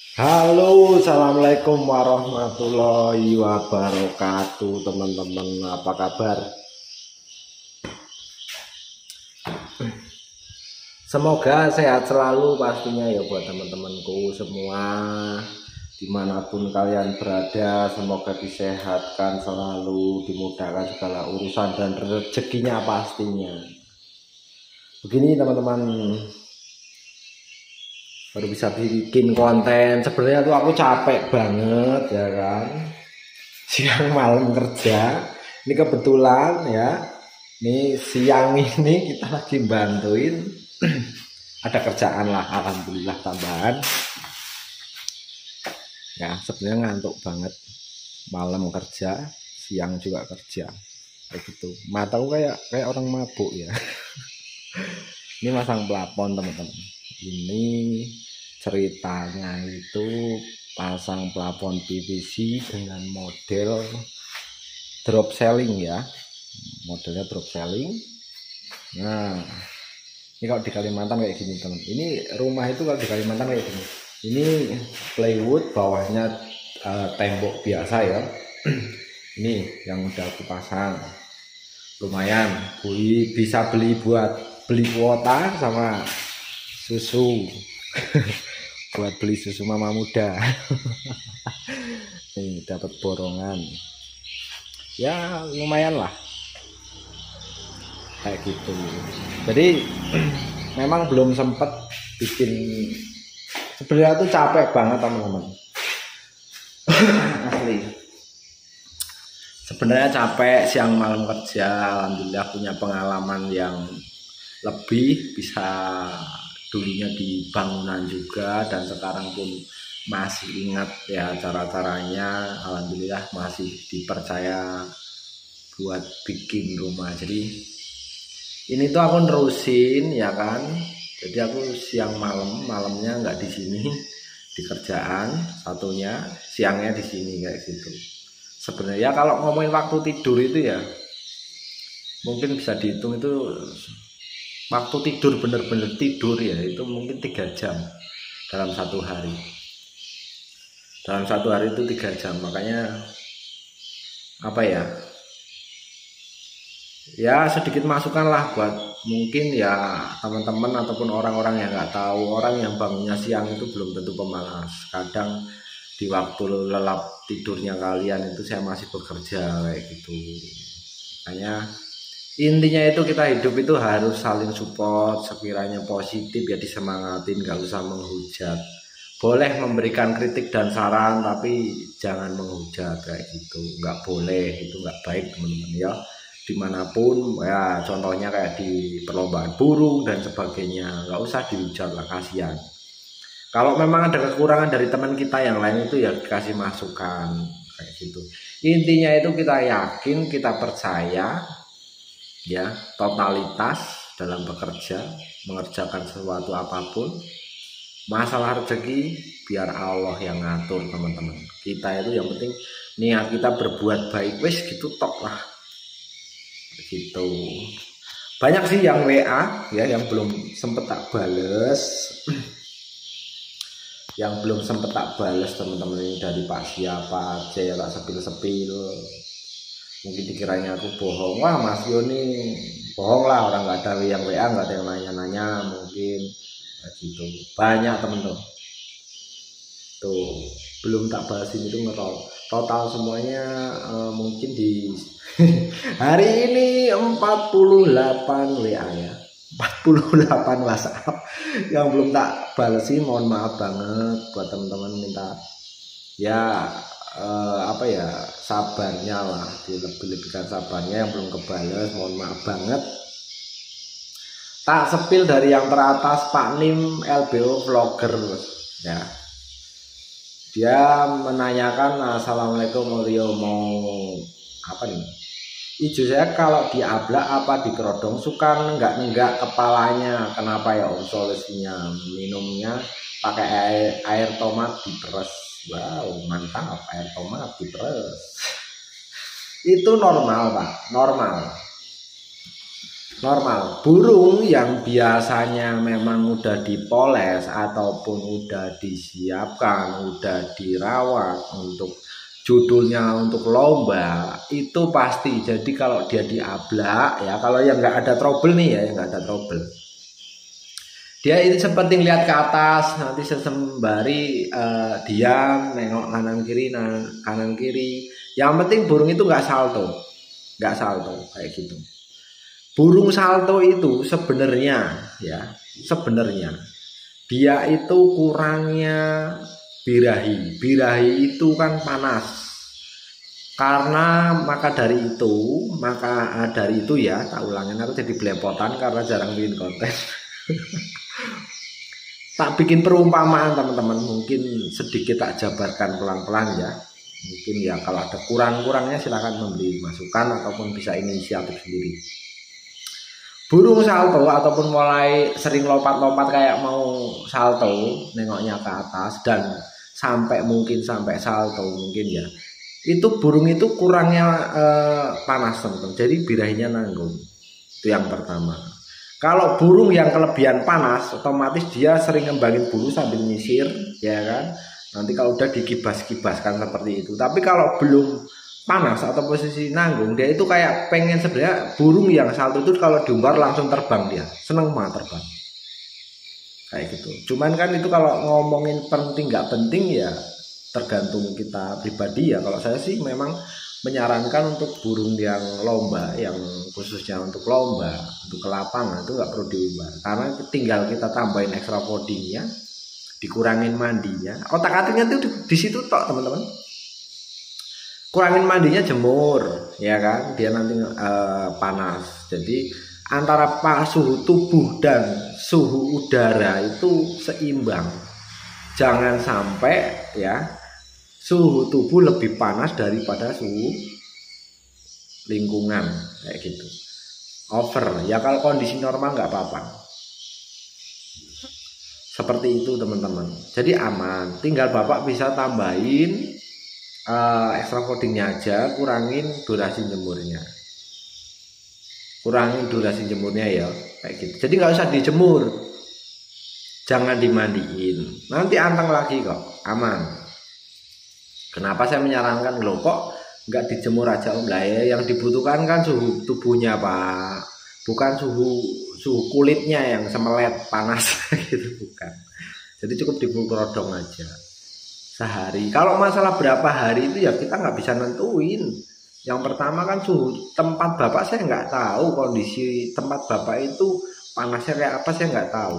Halo, assalamualaikum warahmatullahi wabarakatuh, teman-teman. Apa kabar? Semoga sehat selalu pastinya ya buat teman-temanku semua, dimanapun kalian berada. Semoga disehatkan selalu, dimudahkan segala urusan dan rezekinya pastinya. Begini teman-teman, baru bisa bikin konten. Sebenarnya tuh aku capek banget ya kan, siang malam kerja. Ini kebetulan ya, ini siang ini kita lagi bantuin ada kerjaan lah, alhamdulillah tambahan ya. Sebenarnya ngantuk banget, malam kerja, siang juga kerja kayak gitu. Mataku kayak orang mabuk ya. Ini masang plafon teman-teman. Ini ceritanya itu pasang plafon PVC dengan model drop selling ya, modelnya drop selling. Nah, ini kalau di Kalimantan kayak gini teman. Ini rumah itu kalau di Kalimantan kayak gini. Ini plywood, bawahnya tembok biasa ya. Ini yang udah aku pasang, lumayan. Bisa beli kuota sama susu. Buat beli susu mama muda. Nih dapat borongan ya, lumayan lah kayak gitu. Jadi memang belum sempet bikin. Sebenarnya tuh capek banget teman-teman. Asli sebenarnya capek, siang malam kerja. Alhamdulillah punya pengalaman yang lebih, bisa dulunya di bangunan juga, dan sekarang pun masih ingat ya cara-caranya. Alhamdulillah masih dipercaya buat bikin rumah. Jadi ini tuh aku nerusin ya kan. Jadi aku siang malamnya nggak di sini di kerjaan, satunya siangnya di sini kayak gitu. Sebenarnya kalau ngomongin waktu tidur itu ya mungkin bisa dihitung, itu waktu tidur bener-bener tidur ya itu mungkin 3 jam dalam satu hari. Dalam satu hari itu 3 jam. Makanya apa ya sedikit masukan lah buat mungkin ya teman-teman ataupun orang-orang yang nggak tahu. Orang yang bangunnya siang itu belum tentu pemalas. Kadang di waktu lelap tidurnya kalian itu saya masih bekerja kayak gitu. Makanya intinya itu kita hidup itu harus saling support. Sekiranya positif ya disemangatin, gak usah menghujat. Boleh memberikan kritik dan saran, tapi jangan menghujat kayak gitu. Nggak boleh, itu nggak baik teman-teman ya. Dimanapun ya, contohnya kayak di perlombaan burung dan sebagainya, nggak usah dihujat lah, kasihan. Kalau memang ada kekurangan dari teman kita yang lain itu ya dikasih masukan kayak gitu. Intinya itu kita yakin, kita percaya ya, totalitas dalam bekerja, mengerjakan sesuatu apapun. Masalah rezeki biar Allah yang ngatur teman-teman. Kita itu yang penting niat kita berbuat baik, wis gitu tok lah gitu. Banyak sih yang WA ya yang belum sempet tak bales. Yang belum sempet tak bales teman-teman, ini dari Pak siapa aja ya, tak sepil-sepil. Mungkin dikiranya aku bohong. Wah Mas Yoni bohong lah, orang nggak ada yang WA, nggak ada yang nanya-nanya mungkin gitu. Banyak temen-temen tuh belum tak balasin itu ngerol. Total semuanya mungkin di hari ini 48 WA ya, 48 WhatsApp yang belum tak balesin. Mohon maaf banget buat teman-teman, minta ya sabarnya lah, dilebih-lebihkan sabarnya yang belum kebales. Mohon maaf banget. Tak sepil dari yang teratas, Pak Nim LBO Vlogger ya. Dia menanyakan, Assalamualaikum Rio, mau apa nih? Ijo saya kalau diablak apa dikerodong, suka nenggak kepalanya. Kenapa ya Om? Solusinya minumnya pakai air tomat diperes. Wow mantap, air tomat diperes. Itu normal Pak, normal. normal. Burung yang biasanya memang udah dipoles ataupun udah disiapkan, udah dirawat untuk judulnya untuk lomba, itu pasti. Jadi kalau dia diablak ya, kalau yang nggak ada trouble nih ya, yang nggak ada trouble, dia ini seperti lihat ke atas, nanti sembari diam, nengok kanan kiri. Yang penting burung itu nggak salto kayak gitu. Burung salto itu sebenarnya dia itu kurangnya birahi. Birahi itu kan panas. Karena maka dari itu ya, tak ulangin, aku jadi belepotan karena jarang bikin konten. Tak bikin perumpamaan teman-teman, mungkin sedikit tak jabarkan pelan-pelan ya. Mungkin ya kalau ada kurang-kurangnya silahkan memberi masukan ataupun bisa inisiatif sendiri. Burung salto ataupun mulai sering lompat-lompat kayak mau salto, nengoknya ke atas dan mungkin sampai salto mungkin ya. Itu burung itu kurangnya panas teman-teman. Jadi birahinya nanggung. Itu yang pertama. Kalau burung yang kelebihan panas, otomatis dia sering ngembangin bulu sambil nyisir, ya kan? Nanti kalau udah dikibas-kibaskan seperti itu. Tapi kalau belum panas atau posisi nanggung, dia itu kayak pengen, sebenarnya burung yang salto itu kalau diumbar langsung terbang, dia seneng banget terbang. Kayak gitu. Cuman kan itu kalau ngomongin penting nggak penting ya tergantung kita pribadi ya. Kalau saya sih memang menyarankan untuk burung yang lomba, yang khususnya untuk lomba, untuk ke lapangan itu nggak perlu diumbar, karena tinggal kita tambahin extra foodingnya, dikurangin mandinya, otak-atiknya itu di situ tok teman-teman. Kurangin mandinya, jemur, ya kan, dia nanti panas. Jadi antara suhu tubuh dan suhu udara itu seimbang. Jangan sampai ya suhu tubuh lebih panas daripada suhu lingkungan kayak gitu. Over ya, kalau kondisi normal nggak apa-apa. Seperti itu teman-teman. Jadi aman. Tinggal Bapak bisa tambahin extra foodingnya aja, kurangin durasi jemurnya. Ya kayak gitu. Jadi nggak usah dijemur. Jangan dimandiin. Nanti anteng lagi kok, aman. Kenapa saya menyarankan loh kok nggak dijemur aja Om? Lah ya, yang dibutuhkan kan suhu tubuhnya Pak, bukan suhu kulitnya yang semelet panas gitu, bukan. Jadi cukup dipulkerodong aja sehari. Kalau masalah berapa hari itu ya kita nggak bisa nentuin. Yang pertama kan suhu tempat Bapak saya nggak tahu, kondisi tempat Bapak itu panasnya kayak apa saya nggak tahu.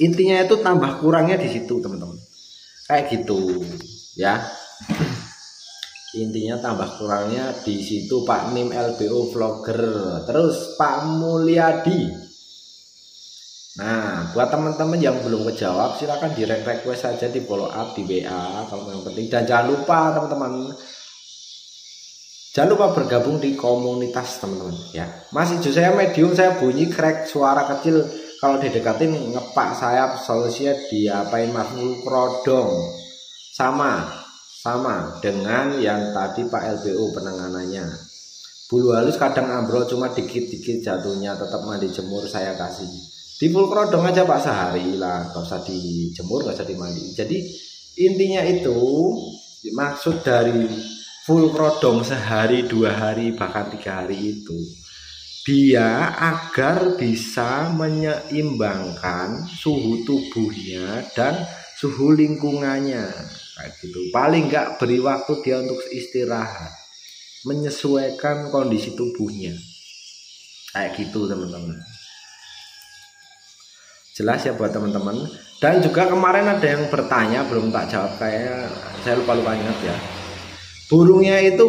Intinya itu tambah kurangnya di situ teman-teman, kayak gitu ya. Intinya tambah kurangnya di situ Pak Nim LBO Vlogger. Terus Pak Mulyadi. Nah, buat teman-teman yang belum kejawab silakan direct request saja, di follow up di WA kalau yang penting. Dan jangan lupa teman-teman, jangan lupa bergabung di komunitas teman-teman ya. Masih saya medium, saya bunyi crack suara kecil. Kalau didekatin ngepak sayap, solusinya diapain Mas Mulkrodong. Sama dengan yang tadi Pak LBO penanganannya. Bulu halus kadang ambrol cuma dikit-dikit jatuhnya, tetap mandi jemur saya kasih. Di full krodong aja Pak sehari lah, gak usah dijemur, gak usah dimandi. Jadi intinya itu maksud dari full krodong sehari, 2 hari, bahkan 3 hari itu dia agar bisa menyeimbangkan suhu tubuhnya dan suhu lingkungannya kayak gitu. Paling nggak beri waktu dia untuk istirahat, menyesuaikan kondisi tubuhnya kayak gitu teman-teman. Jelas ya buat teman-teman. Dan juga kemarin ada yang bertanya belum tak jawab, kayaknya saya lupa ingat ya. Burungnya itu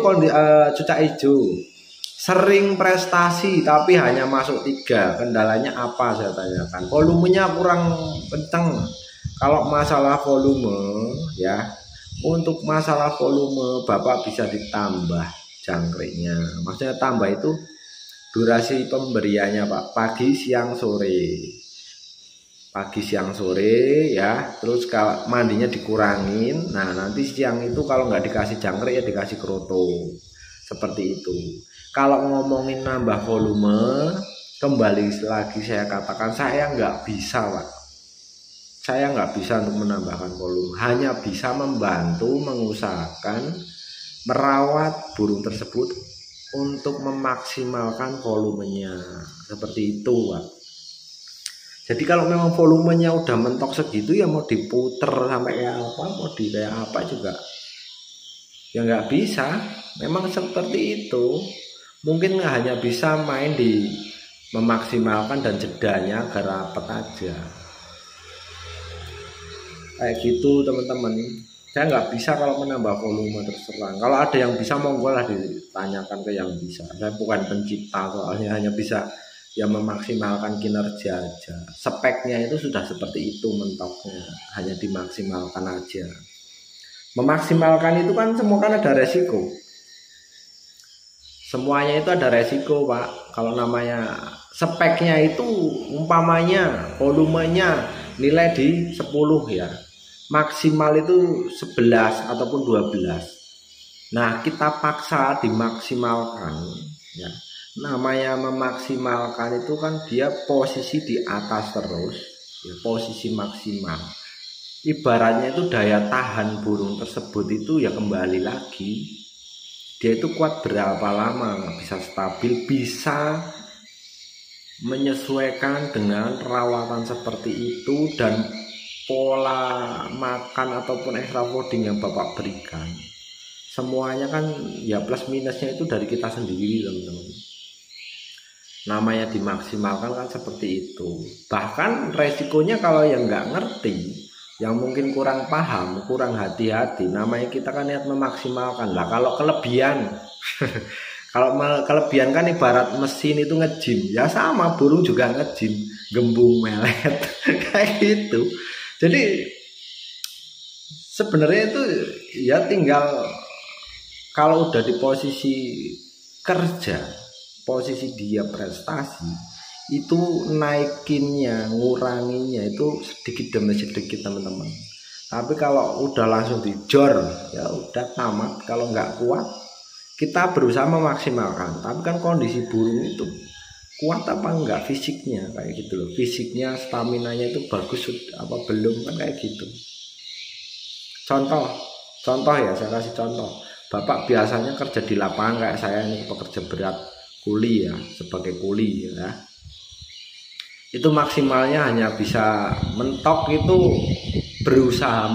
cucak hijau, sering prestasi tapi hanya masuk 3. Kendalanya apa saya tanyakan? Volumenya kurang kenceng. Kalau masalah volume ya, untuk masalah volume Bapak bisa ditambah jangkriknya. Maksudnya tambah itu durasi pemberiannya Pak, pagi siang sore ya. Terus kalau mandinya dikurangin. Nah nanti siang itu kalau nggak dikasih jangkrik ya dikasih kroto, seperti itu. Kalau ngomongin nambah volume kembali lagi saya katakan, saya nggak bisa Pak. Saya nggak bisa untuk menambahkan volume, hanya bisa membantu mengusahakan merawat burung tersebut untuk memaksimalkan volumenya, seperti itu Pak. Jadi kalau memang volumenya udah mentok segitu ya mau diputer sampai kayak apa, mau di kayak apa juga ya nggak bisa. Memang seperti itu. Mungkin hanya bisa main di memaksimalkan dan jedanya agar rapet aja. Kayak gitu teman-teman. Saya nggak bisa kalau menambah volume terus terang. Kalau ada yang bisa monggo lah ditanyakan ke yang bisa. Saya bukan pencipta, soalnya hanya bisa ya memaksimalkan kinerja aja. Speknya itu sudah seperti itu mentoknya, hanya dimaksimalkan aja. Memaksimalkan itu kan semua kan ada resiko. Semuanya itu ada resiko Pak. Kalau namanya speknya itu umpamanya volumenya nilai di 10 ya, maksimal itu 11 ataupun 12. Nah kita paksa dimaksimalkan ya. Namanya memaksimalkan itu kan dia posisi di atas terus ya, posisi maksimal. Ibaratnya itu daya tahan burung tersebut itu ya kembali lagi, dia itu kuat berapa lama, bisa stabil, bisa menyesuaikan dengan perawatan seperti itu dan pola makan ataupun extra fooding yang Bapak berikan. Semuanya kan ya plus minusnya itu dari kita sendiri teman-teman. Namanya dimaksimalkan kan seperti itu. Bahkan resikonya kalau yang nggak ngerti, yang mungkin kurang paham, kurang hati-hati, namanya kita kan niat memaksimalkan lah. Kalau kelebihan kalau kelebihan kan ibarat mesin itu ngejim ya, sama burung juga ngejim, gembung melet kayak gitu. Jadi sebenarnya itu ya tinggal kalau udah di posisi kerja, posisi dia prestasi, itu naikinnya, nguranginya itu sedikit demi sedikit teman-teman. Tapi kalau udah langsung dijor ya udah tamat. Kalau nggak kuat kita berusaha memaksimalkan, tapi kan kondisi burung itu kuat apa enggak fisiknya kayak gitu loh. Fisiknya, staminanya itu bagus apa belum kan kayak gitu. Contoh ya, saya kasih contoh. Bapak biasanya kerja di lapangan kayak saya ini, pekerja berat, kuli ya, sebagai kuli ya. Itu maksimalnya hanya bisa mentok itu berusaha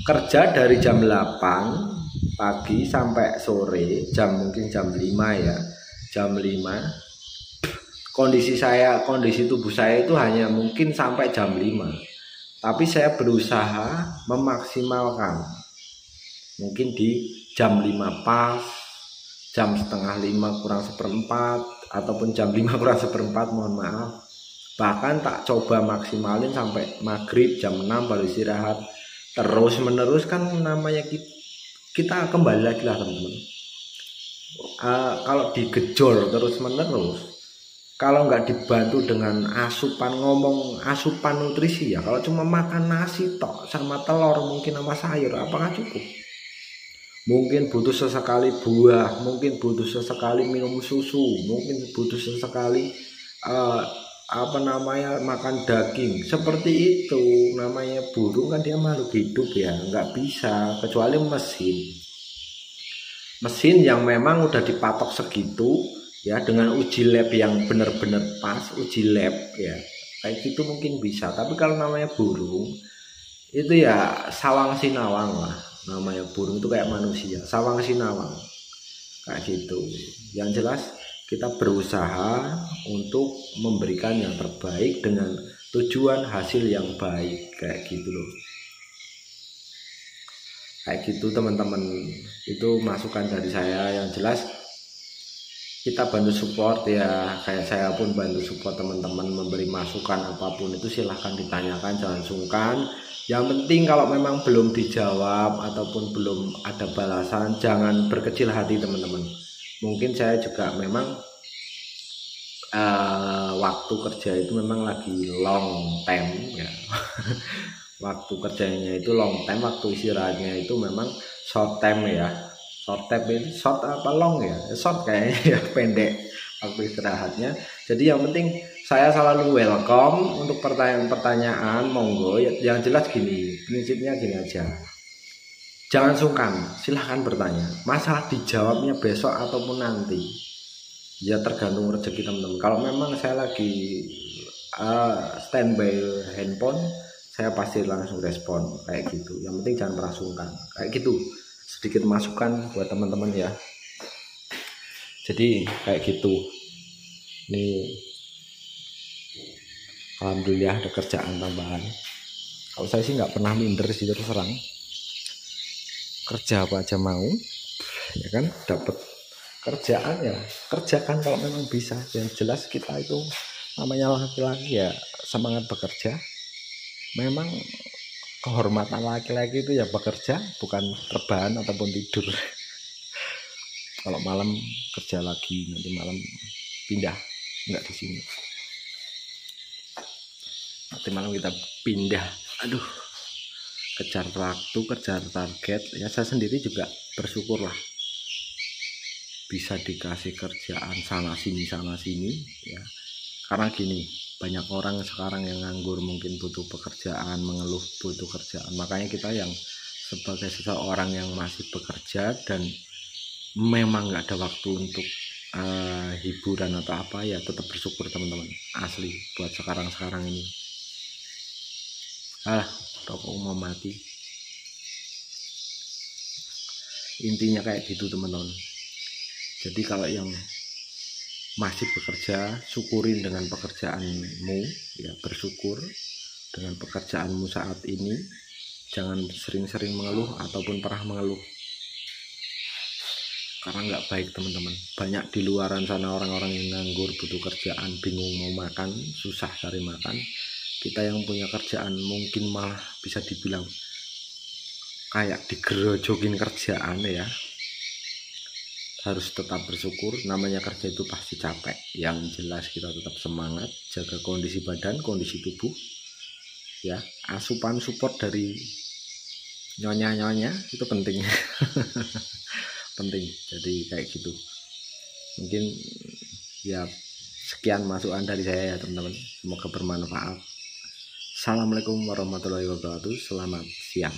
kerja dari jam 8 pagi sampai sore, mungkin jam 5 ya, jam 5. Kondisi tubuh saya itu hanya mungkin sampai jam 5, tapi saya berusaha memaksimalkan mungkin di jam 5 pas, jam setengah 5 kurang seperempat, ataupun jam 5 kurang seperempat, mohon maaf. Bahkan tak coba maksimalin sampai maghrib jam 6 baru istirahat. Terus menerus kan namanya kita kembali lagi lah teman-teman. Kalau digejol terus menerus, kalau nggak dibantu dengan asupan, ngomong asupan nutrisi ya, kalau cuma makan nasi tok sama telur mungkin sama sayur, apakah cukup? Mungkin butuh sesekali buah, mungkin butuh sesekali minum susu, mungkin butuh sesekali makan daging. Seperti itu. Namanya burung kan dia makhluk hidup ya, nggak bisa kecuali mesin yang memang udah dipatok segitu ya, dengan uji lab yang benar-benar pas, uji lab ya kayak gitu mungkin bisa. Tapi kalau namanya burung itu ya sawang sinawang lah. Namanya burung itu kayak manusia, sawang sinawang kayak gitu. Yang jelas kita berusaha untuk memberikan yang terbaik dengan tujuan hasil yang baik kayak gitu loh. Kayak gitu teman-teman. Itu masukan dari saya. Yang jelas kita bantu support ya, kayak saya pun bantu support teman-teman, memberi masukan apapun itu silahkan ditanyakan, jangan sungkan. Yang penting kalau memang belum dijawab ataupun belum ada balasan, jangan berkecil hati teman-teman. Mungkin saya juga memang waktu kerja itu memang lagi long time ya. Waktu kerjanya itu long time, waktu istirahatnya itu memang short time ya. Short time itu short apa long ya? Short kayaknya ya, pendek. waktu istirahatnya. Jadi yang penting saya selalu welcome untuk pertanyaan-pertanyaan, monggo. Yang jelas gini, prinsipnya gini aja. Jangan sungkan, silahkan bertanya. Masalah dijawabnya besok ataupun nanti, ya tergantung rezeki teman-teman. Kalau memang saya lagi standby handphone, saya pasti langsung respon kayak gitu. Yang penting jangan pernah sungkan, kayak gitu. Sedikit masukan buat teman-teman ya. Jadi kayak gitu. Ini alhamdulillah ada kerjaan tambahan. Kalau saya sih nggak pernah minder sih, terus terang. Kerja apa aja mau, ya kan, dapat kerjaan ya kerjakan kalau memang bisa. Yang jelas kita itu namanya laki-laki ya, semangat bekerja. Memang kehormatan laki-laki itu ya bekerja, bukan rebahan ataupun tidur. Kalau malam kerja lagi, nanti malam pindah, nggak di sini. Nanti malam kita pindah. Aduh, kejar waktu, kejar target. Ya saya sendiri juga bersyukur lah bisa dikasih kerjaan sana sini ya. Karena gini, banyak orang sekarang yang nganggur, mungkin butuh pekerjaan, mengeluh butuh kerjaan. Makanya kita yang sebagai seseorang yang masih bekerja dan memang nggak ada waktu untuk hiburan atau apa, ya tetap bersyukur teman-teman, asli. Buat sekarang ini rokok mau mati, intinya kayak gitu teman-teman. Jadi kalau yang masih bekerja, syukurin dengan pekerjaanmu ya, bersyukur dengan pekerjaanmu saat ini. Jangan sering-sering mengeluh ataupun pernah mengeluh, karena nggak baik teman-teman. Banyak di luaran sana orang-orang yang nganggur, butuh kerjaan, bingung mau makan, susah cari makan. Kita yang punya kerjaan mungkin malah bisa dibilang kayak digerojokin kerjaan ya. Harus tetap bersyukur, namanya kerja itu pasti capek. Yang jelas kita tetap semangat, jaga kondisi badan, kondisi tubuh ya. Asupan support dari nyonya itu penting. Penting. Jadi kayak gitu. Mungkin ya sekian masukan dari saya ya teman-teman, semoga bermanfaat. Assalamualaikum warahmatullahi wabarakatuh. Selamat siang.